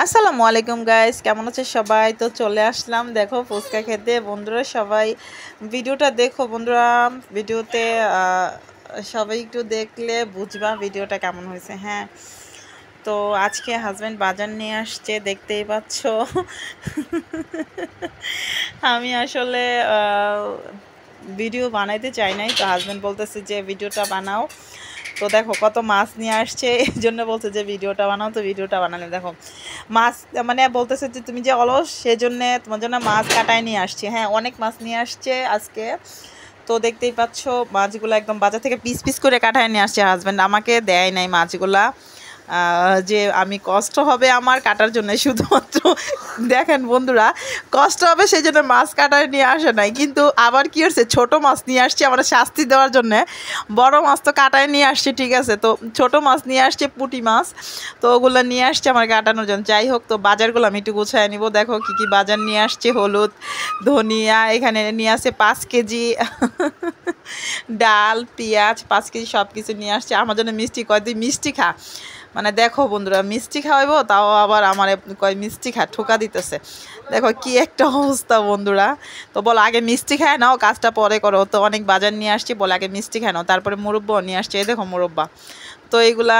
আসসালামু আলাইকুম গাইস, কেমন আছে সবাই? তো চলে আসলাম দেখো ফুচকা খেতে। বন্ধুরা সবাই ভিডিওটা দেখো। বন্ধুরা ভিডিওতে সবাই একটু দেখলে বুঝবা ভিডিওটা কেমন হয়েছে। হ্যাঁ, তো আজকে হাজব্যান্ড বাজার নিয়ে আসছে, দেখতেই পাচ্ছ। আমি আসলে ভিডিও বানাইতে চাই নাই, তো হাজব্যান্ড বলতেছে যে ভিডিওটা বানাও। তো দেখো কত মাছ নিয়ে আসছে, এই জন্য বলছে যে ভিডিওটা বানাও। তো ভিডিওটা বানালে দেখো মাছ, মানে বলতেছে যে তুমি যে অলস, সেজন্যে তোমার জন্য মাছ কাটায় নিয়ে আসছি। হ্যাঁ, অনেক মাছ নিয়ে আসছে আজকে। তো দেখতেই পাচ্ছ মাছগুলো একদম বাজার থেকে পিস পিস করে কাটায় নিয়ে আসছে হাজব্যান্ড, আমাকে দেয় নাই মাছগুলা। যে আমি কষ্ট হবে আমার কাটার জন্য, শুধুমাত্র দেখেন বন্ধুরা কষ্ট হবে সেই জন্য মাছ কাটায় নিয়ে আসে নাই, কিন্তু আবার কি হচ্ছে ছোট মাছ নিয়ে আসছে আমার শাস্তি দেওয়ার জন্যে। বড় মাছ তো কাটায় নিয়ে আসছে, ঠিক আছে, তো ছোট মাছ নিয়ে আসছে, পুঁটি মাছ। তো ওগুলো নিয়ে আসছে আমার কাটানোর জন্য। যাই হোক, তো বাজারগুলো আমি একটু গুছায় নিব। দেখো কি কি বাজার নিয়ে আসছে। হলুদ, ধনিয়া, এখানে নিয়ে আসছে 5 কেজি ডাল, পেঁয়াজ 5 কেজি, সব কিছু নিয়ে আসছে আমার জন্য। মিষ্টি কয় তুই মিষ্টি খা, মানে দেখো বন্ধুরা মিষ্টি খাওয়াইবো, তাও আবার আমার কয় মিষ্টি খা, ঠোকা দিতেছে। দেখো কি একটা অবস্থা বন্ধুরা। তো বলো আগে মিষ্টি খায় নাও, কাজটা পরে করো। তো অনেক বাজার নিয়ে আসছি, বলে আগে মিষ্টি খায় নাও, তারপরে মুরব্বাও নিয়ে আসছে। এই দেখো মুরব্বা। তো এইগুলা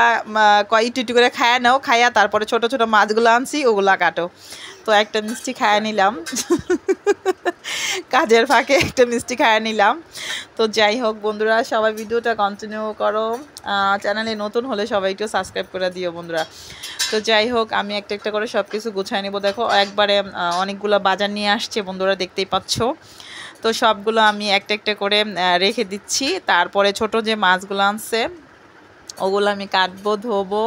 কয় একটু একটু করে খায়া নাও, খায়া তারপরে ছোট ছোট মাছগুলো আনছি, ওগুলা কাটো। তো একটা মিষ্টি খায়া নিলাম। কাজের ফাঁকে একটা মিষ্টি খায়া নিলাম। তো যাই হোক বন্ধুরা, সবাই ভিডিওটা কন্টিনিউ করো। চ্যানেলে নতুন হলে সবাই একটু সাবস্ক্রাইব করে দিও বন্ধুরা। তো যাই হোক, আমি একটা একটা করে সব কিছু গুছাই নেবো। দেখো একবারে অনেকগুলো বাজার নিয়ে আসছে বন্ধুরা, দেখতেই পাচ্ছ। তো সবগুলো আমি একটা একটা করে রেখে দিচ্ছি। তারপরে ছোট যে মাছগুলো আনছে ওগুলো আমি কাটবো, ধোবো।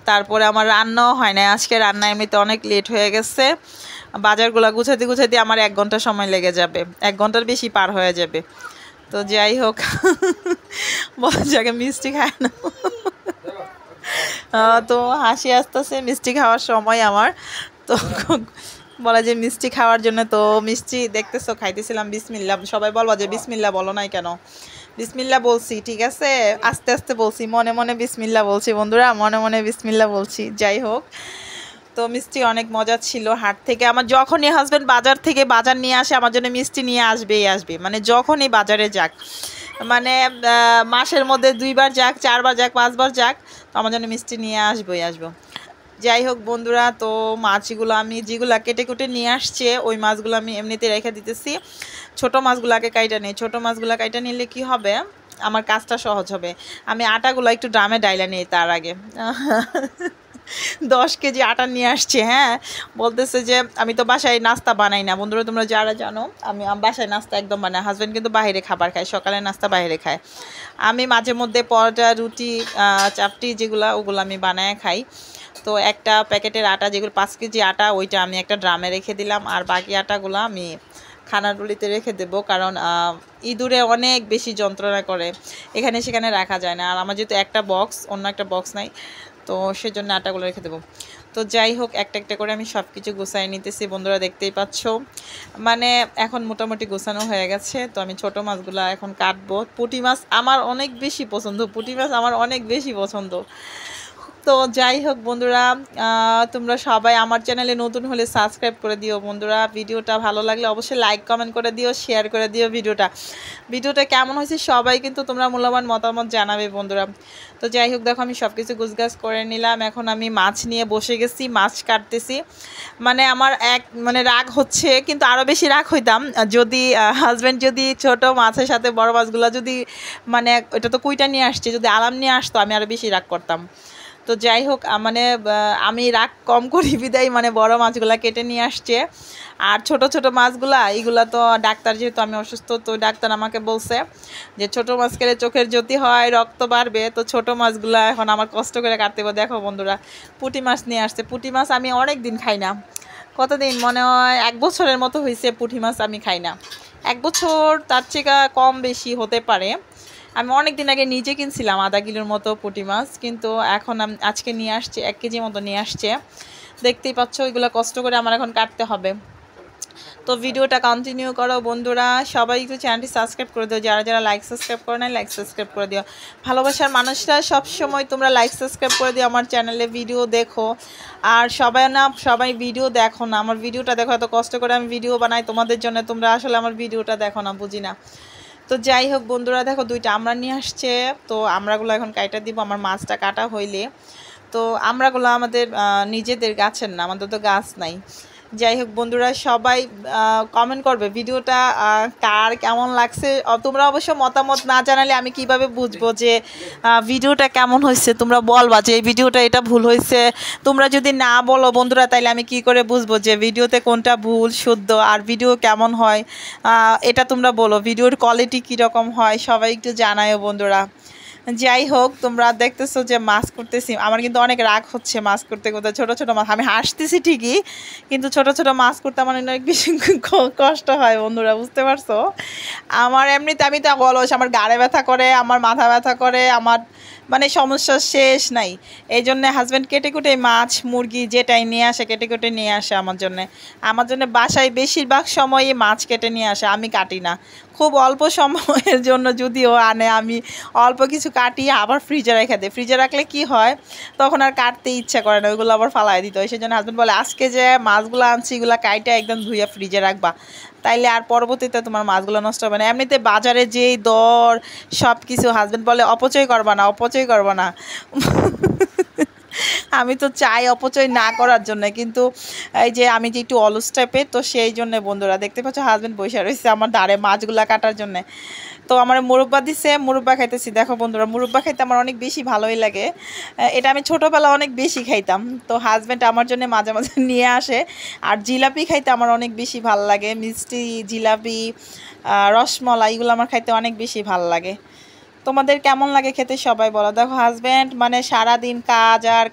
তারপরে আমার রান্নাও হয় না আজকে, রান্না এমনিতে অনেক লেট হয়ে গেছে। বাজারগুলো গুছাতে গুছাতে আমার 1 ঘন্টা সময় লেগে যাবে, 1 ঘন্টার বেশি পার হয়ে যাবে। তো যাই হোক, বলা যাকে মিষ্টি খায় না। তো হাসি আসতেছে, মিষ্টি খাওয়ার সময় আমার। তো বলা যে মিষ্টি খাওয়ার জন্য, তো মিষ্টি দেখতেছো খাইতেছিলাম। বিসমিল্লা, সবাই বলবো যে বিসমিল্লা বলো নাই কেন? বিসমিল্লা বলছি, ঠিক আছে, আস্তে আস্তে বলছি, মনে মনে বিসমিল্লা বলছি বন্ধুরা, মনে মনে বিসমিল্লা বলছি। যাই হোক, তো মিষ্টি অনেক মজা ছিল। হাট থেকে আমার যখনই হাজব্যান্ড বাজার থেকে বাজার নিয়ে আসে আমার জন্য মিষ্টি নিয়ে আসবেই আসবে, মানে যখনই বাজারে যাক, মানে মাসের মধ্যে 2 বার যাক, 4 বার যাক, 5 বার যাক, তো আমার জন্য মিষ্টি নিয়ে আসবোই আসবো। যাই হোক বন্ধুরা, তো মাছগুলো আমি যেগুলো কেটে কুটে নিয়ে আসছে ওই মাছগুলো আমি এমনিতে রেখে দিতেছি। ছোট মাছগুলোকে কাইটা নিই, ছোট মাছগুলো কাইটা নিলে কি হবে, আমার কাজটা সহজ হবে। আমি আটাগুলো একটু ড্রামে ডাইলা নিই তার আগে। 10 কেজি আটা নিয়ে আসছে। হ্যাঁ, বলতেছে যে আমি তো বাসায় নাস্তা বানাই না। বন্ধুরা তোমরা যারা জানো, আমি বাসায় নাস্তা একদম বানাই। হাজব্যান্ড কিন্তু বাইরে খাবার খায়, সকালে নাস্তা বাইরে খায়। আমি মাঝে মধ্যে পরোটা, রুটি, চাপটি যেগুলো, ওগুলো আমি বানায় খাই। তো একটা প্যাকেটের আটা, যেগুলো 5 কেজি আটা, ওইটা আমি একটা ড্রামে রেখে দিলাম। আর বাকি আটাগুলো আমি খানারুলিতে রেখে দেবো, কারণ ইঁদুরে অনেক বেশি যন্ত্রণা করে, এখানে সেখানে রাখা যায় না। আর আমার যেহেতু একটা বক্স, অন্য একটা বক্স নাই, তো সেজন্য আটাগুলো রেখে দেবো। তো যাই হোক, একটা একটা করে আমি সব কিছু গুছাই নিতেছি বন্ধুরা, দেখতেই পাচ্ছ। মানে এখন মোটামুটি গোছানো হয়ে গেছে। তো আমি ছোট মাছগুলো এখন কাটবো। পুঁটি মাছ আমার অনেক বেশি পছন্দ, পুঁটি মাছ আমার অনেক বেশি পছন্দ। তো যাই হোক বন্ধুরা, তোমরা সবাই আমার চ্যানেলে নতুন হলে সাবস্ক্রাইব করে দিও বন্ধুরা। ভিডিওটা ভালো লাগলে অবশ্যই লাইক কমেন্ট করে দিও, শেয়ার করে দিও। ভিডিওটা কেমন হয়েছে সবাই কিন্তু তোমরা মূল্যবান মতামত জানাবে বন্ধুরা। তো যাই হোক, দেখো আমি সব কিছু গুছগাছ করে নিলাম। এখন আমি মাছ নিয়ে বসে গেছি, মাছ কাটতেছি। মানে আমার মানে রাগ হচ্ছে, কিন্তু আরও বেশি রাগ হইতাম যদি হাজব্যান্ড যদি ছোট মাছের সাথে বড় মাছগুলো যদি, মানে এটা তো কুইটা নিয়ে আসছে, যদি আলাম নিয়ে আসতো আমি আরও বেশি রাগ করতাম। তো যাই হোক, মানে আমি রাগ কম করি বিদায় মানে বড় মাছগুলা কেটে নিয়ে আসছে। আর ছোট ছোট মাছগুলা, এইগুলা তো ডাক্তার, যেহেতু আমি অসুস্থ, তো ডাক্তার আমাকে বলছে যে ছোট মাছ খেলে চোখের জ্যোতি হয়, রক্ত বাড়বে। তো ছোট মাছগুলা এখন আমার কষ্ট করে কাটতে হবে। দেখো বন্ধুরা, পুঁটি মাছ নিয়ে আসছে। পুঁটি মাছ আমি অনেক দিন খাই না, কতদিন মনে হয় 1 বছরের মতো হয়েছে পুঁটি মাছ আমি খাই না। 1 বছর, তার থেকে কম বেশি হতে পারে। আমি অনেক দিন আগে নিজে কিনছিলাম 1/2 কিলোর মতো পুঁটি মাছ, কিন্তু এখন আজকে নিয়ে আসছে 1 কেজি মতো নিয়ে আসছে। দেখতেই পাচ্ছ, ওইগুলো কষ্ট করে আমার এখন কাটতে হবে। তো ভিডিওটা কন্টিনিউ করো বন্ধুরা, সবাই একটু চ্যানেলটি সাবস্ক্রাইব করে দিও, যারা যারা লাইক সাবস্ক্রাইব করে নাই লাইক সাবস্ক্রাইব করে দিও। ভালোবাসার মানুষরা সবসময় তোমরা লাইক সাবস্ক্রাইব করে দিও, আমার চ্যানেলে ভিডিও দেখো। আর সবাই ভিডিও দেখো না, আমার ভিডিওটা দেখো, এত কষ্ট করে আমি ভিডিও বানাই তোমাদের জন্য, তোমরা আসলে আমার ভিডিওটা দেখো না, বুঝি না। তো যাই হোক বন্ধুরা, দেখো 2টা আমড়া নিয়ে আসছে, তো আমড়াগুলো এখন কাটা দিব। আমার মাছটা কাটা হইলে, তো আমড়াগুলো আমাদের নিজেদের গাছের না, আমাদের তো গাছ নাই। যাই হোক বন্ধুরা, সবাই কমেন্ট করবে ভিডিওটা কার কেমন লাগছে। তোমরা অবশ্য মতামত না জানালে আমি কিভাবে বুঝবো যে ভিডিওটা কেমন হয়েছে। তোমরা বলবা যে এই ভিডিওটা এটা ভুল হয়েছে, তোমরা যদি না বলো বন্ধুরা তাইলে আমি কি করে বুঝবো যে ভিডিওতে কোনটা ভুল শুদ্ধ আর ভিডিও কেমন হয়। এটা তোমরা বলো, ভিডিওর কোয়ালিটি কীরকম হয় সবাই একটু জানায়ও বন্ধুরা। যাই হোক, তোমরা দেখতেছো যে মাছ করতেছি, আমার কিন্তু অনেক রাগ হচ্ছে মাছ করতে করতে। ছোটো ছোটো মাছ, আমি হাসতেছি ঠিকই, কিন্তু ছোটো ছোটো মাছ করতে আমার অনেক বেশি কষ্ট হয় বন্ধুরা, বুঝতে পারছো। আমার এমনিতে আমি তো অলস, আমার গাড়ে ব্যথা করে, আমার মাথা ব্যথা করে, আমার মানে সমস্যার শেষ নাই। এই জন্যে হাজব্যান্ড কেটে কুটে মাছ মুরগি যেটাই নিয়ে আসে কেটে কুটে নিয়ে আসে আমার জন্যে বাসায় বেশিরভাগ সময়ই মাছ কেটে নিয়ে আসে, আমি কাটি না। খুব অল্প সময়ের জন্য যদিও আনে, আমি অল্প কিছু কাটিয়ে আবার ফ্রিজে রেখে দিই। ফ্রিজে রাখলে কি হয়, তখন আর কাটতে ইচ্ছা করে না, ওইগুলো আবার ফালাই দিতে হয়। সেই জন্য হাজব্যান্ড বলে আজকে যে মাছগুলো আনছি এগুলো কাইটা একদম ধুইয়া ফ্রিজে রাখবা, তাইলে আর পরবর্তীতে তোমার মাছগুলো নষ্ট হবে না। এমনিতে বাজারে যেই দর সব কিছু, হাজব্যান্ড বলে অপচয় করবা না, অপচয় করবা না। আমি তো চাই অপচয় না করার জন্য, কিন্তু এই যে আমি যে একটু অলস টাইপের, তো সেই জন্যে বন্ধুরা দেখতে পাচ্ছ হাজব্যান্ড বসে রয়েছে আমার ধারে মাছগুলা কাটার জন্যে। তো আমার মুরব্বা দিছে, মুরব্বা খাইতেছি। দেখো বন্ধুরা, মুরব্বা খাইতে আমার অনেক বেশি ভালোই লাগে, এটা আমি ছোটোবেলা অনেক বেশি খাইতাম। তো হাজব্যান্ড আমার জন্য মাঝে মাঝে নিয়ে আসে। আর জিলাপি খাইতে আমার অনেক বেশি ভালো লাগে, মিষ্টি জিলাপি রসমলাই এগুলো আমার খাইতে অনেক বেশি ভালো লাগে। তোমাদের কেমন লাগে খেতে সবাই বলো। দেখো হাজব্যান্ড মানে সারাদিন কাজ আর